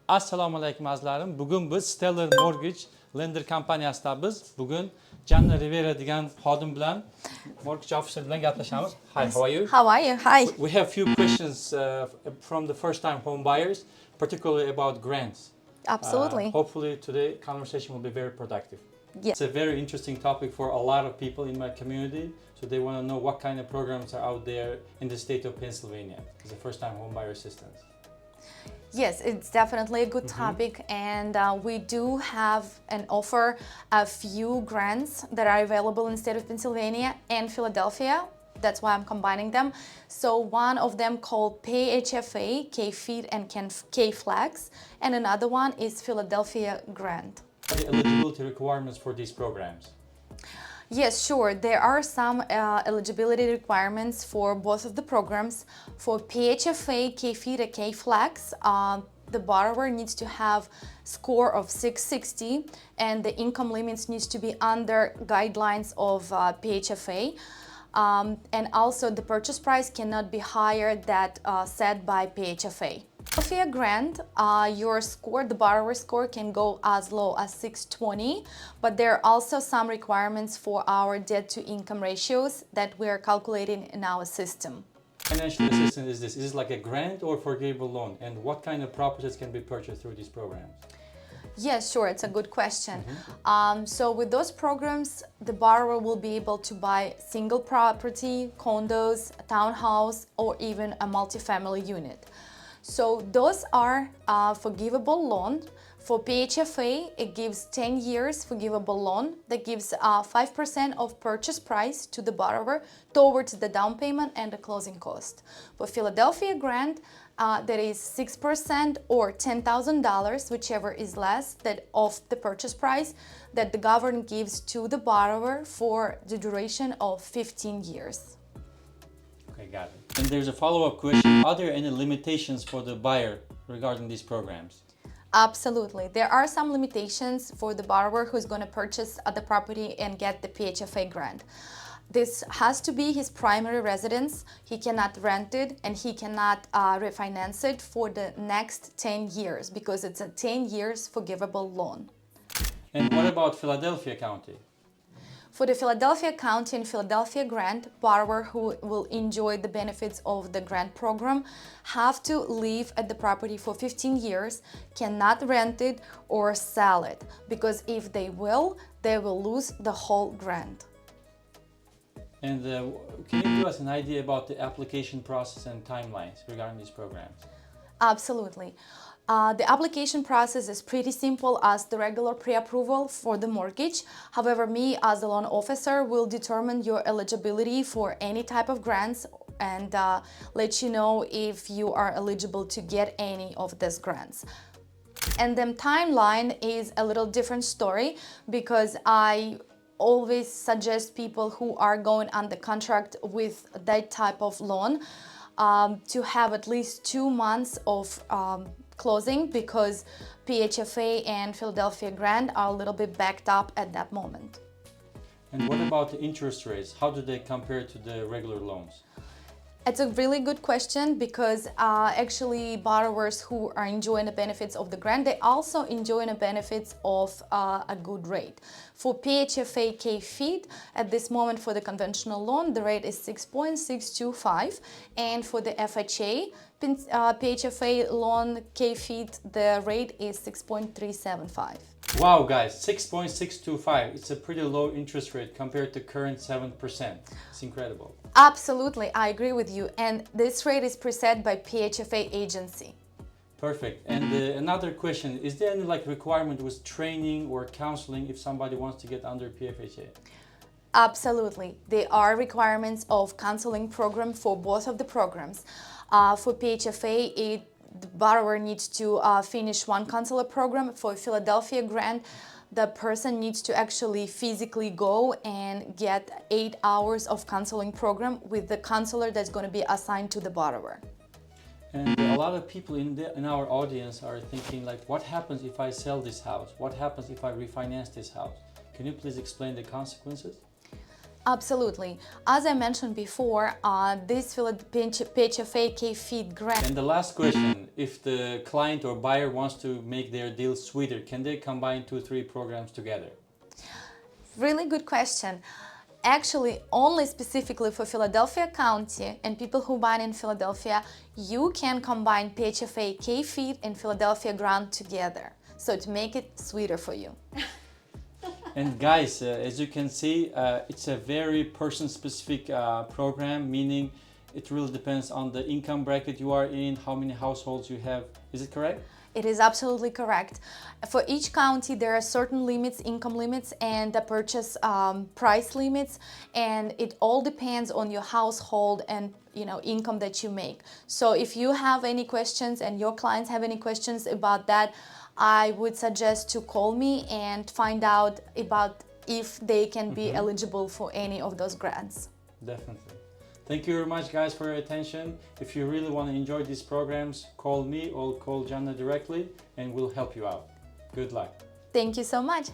Assalomu alaykum azizlarim. Bugun biz Stellar Mortgage Lender kompaniyasidabiz. Bugun Janna Rivera degan xodim bilan mortgage officer bilan gaplashamiz. Hi, how are you? How are you? Hi. We have few questions from the first time home buyers, particularly about grants. Absolutely. Hopefully today conversation will be very productive. Yes. It's a very interesting topic for a lot of people in my community. So they want to know what kind of programs are out there in the state of Pennsylvania as a first time home buyer assistance. Yes, it's definitely a good topic, and we do have an offer a few grants that are available in the state of Pennsylvania and Philadelphia. That's why I'm combining them. So one of them called PHFA, K-Feed and K-Flex, and another one is Philadelphia Grant. What are the eligibility requirements for these programs? Yes, sure. There are some eligibility requirements for both of the programs. For PHFA, K-Feed, and K-Flex, the borrower needs to have score of 660, and the income limits needs to be under guidelines of PHFA. And also the purchase price cannot be higher than set by PHFA. Philadelphia Grant, your score, the borrower score can go as low as 620, but there are also some requirements for our debt to income ratios that we are calculating in our system. Financial assistance is this? Is it like a grant or forgivable loan? And what kind of properties can be purchased through these programs? Yes, sure, it's a good question. So with those programs, the borrower will be able to buy single property, condos, a townhouse, or even a multifamily unit. So those are forgivable loan. For PHFA, it gives 10 years forgivable loan that gives 5% of purchase price to the borrower towards the down payment and the closing cost. For Philadelphia Grant, that is 6% or $10,000, whichever is less, that of the purchase price that the government gives to the borrower for the duration of 15 years. Okay, got it. And there's a follow-up question. Are there any limitations for the buyer regarding these programs? Absolutely. There are some limitations for the borrower who's going to purchase the property and get the PHFA grant. This has to be his primary residence. He cannot rent it and he cannot refinance it for the next 10 years because it's a 10 years forgivable loan. And what about Philadelphia County? For the Philadelphia County and Philadelphia Grant, borrower who will enjoy the benefits of the grant program have to live at the property for 15 years, cannot rent it or sell it, because if they will lose the whole grant. And can you give us an idea about the application process and timelines regarding these programs? Absolutely. The application process is pretty simple as the regular pre-approval for the mortgage. However, me as the loan officer will determine your eligibility for any type of grants and let you know if you are eligible to get any of these grants. And the timeline is a little different story because I always suggest people who are going under contract with that type of loan to have at least 2 months of closing because PHFA and Philadelphia Grant are a little bit backed up at that moment. And what about the interest rates? How do they compare to the regular loans? It's a really good question because actually borrowers who are enjoying the benefits of the grant, they also enjoy the benefits of a good rate. For PHFA K-Feed, at this moment for the conventional loan, the rate is 6.625, and for the FHA, PHFA loan K-Feed, the rate is 6.375. Wow, guys, 6.625. It's a pretty low interest rate compared to current 7%. It's incredible. Absolutely, I agree with you. And this rate is preset by PHFA agency. Perfect. And another question, is there any requirement with training or counseling if somebody wants to get under PFHA? Absolutely. There are requirements of counseling program for both of the programs. For PHFA, the borrower needs to finish one counselor program. For Philadelphia Grant, the person needs to actually physically go and get 8 hours of counseling program with the counselor that's going to be assigned to the borrower. And a lot of people in our audience are thinking what happens if I sell this house? What happens if I refinance this house? Can you please explain the consequences? Absolutely. As I mentioned before, this PHFA K-Feed grant. And the last question, if the client or buyer wants to make their deal sweeter, can they combine 2-3 programs together? Really good question. Actually, only specifically for Philadelphia County and people who buy in Philadelphia, you can combine PHFA K-Feed and Philadelphia grant together. So to make it sweeter for you. And guys, as you can see, it's a very person-specific program, meaning it really depends on the income bracket you are in, how many households you have. Is it correct? It is absolutely correct. For each county, there are certain limits, income limits, and the purchase price limits, and it all depends on your household and income that you make. So if you have any questions and your clients have any questions about that, I would suggest to call me and find out about if they can be eligible for any of those grants. Definitely. Thank you very much, guys, for your attention. If you really want to enjoy these programs, call me or call Jana directly and we'll help you out. Good luck. Thank you so much.